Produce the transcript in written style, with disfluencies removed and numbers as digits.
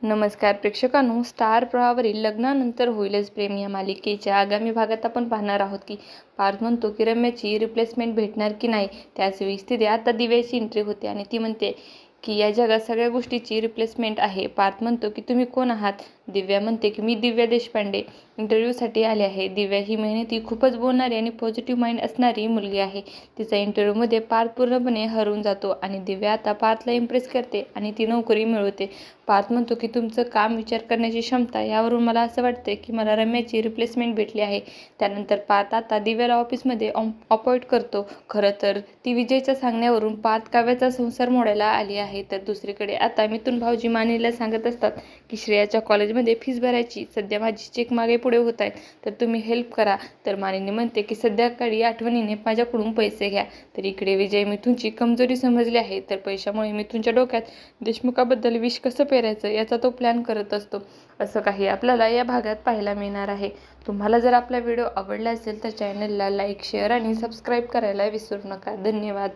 नमस्कार प्रेक्षकांनो, स्टार प्रवाहावरील लग्नानंतर होईलच प्रेम या मालिकेच्या आगामी भागात आपण पाहणार आहोत की पार्थ म्हणतो की रम्याची रिप्लेसमेंट भेटणार की नाही. त्याचवेळी स्थिती आता दिव्याची एंट्री होते आणि ती म्हणते की या जगात सगळ्या गोष्टीची रिप्लेसमेंट आहे. पार्थ म्हणतो की तुम्ही कोण आहात. दिव्या म्हणते की मी दिव्या देशपांडे इंटरव्ह्यूसाठी आले आहे. दिव्या ही मेहनती खूपच बोलणारी आणि पॉझिटिव्ह माइंड असणारी मुलगी आहे. तिचा इंटरव्ह्यूमध्ये पार्थ पूर्णपणे हरवून जातो आणि दिव्या आता पार्थला इम्प्रेस करते आणि ती नोकरी मिळवते. पार्थ म्हणतो की तुमचं काम, विचार करण्याची क्षमता यावरून मला असं वाटते की मला रम्याची रिप्लेसमेंट भेटली आहे. त्यानंतर पार्थ आता दिव्याला ऑफिसमध्ये अपॉइंट करतो. खरं तर ती विजयच्या सांगण्यावरून पार्थ काव्याचा संसार मोडायला आली आहे. तर दुसरीकडे आता मिथुन भाऊजी मानेला सांगत असतात की श्रेयाच्या कॉलेजमध्ये फीस भरायची, सध्या माझी चेक मागे पुढे होत आहेत, तर तुम्ही हेल्प करा. तर मानिनी म्हणते की संध्याकाळी आठवणीने माझ्याकडून पैसे घ्या. तर इकडे विजय मिथुनची कमजोरी समजली आहे. तर पैशामुळे मिथुनच्या डोक्यात देशमुखाबद्दल विष कसं पेरायचं याचा तो प्लॅन करत असतो. असं काही आपल्याला या भागात पाहायला मिळणार आहे. तुम्हाला जर आपला व्हिडिओ आवडला असेल तर चॅनलला लाईक, शेअर आणि सबस्क्राईब करायला विसरू नका. धन्यवाद.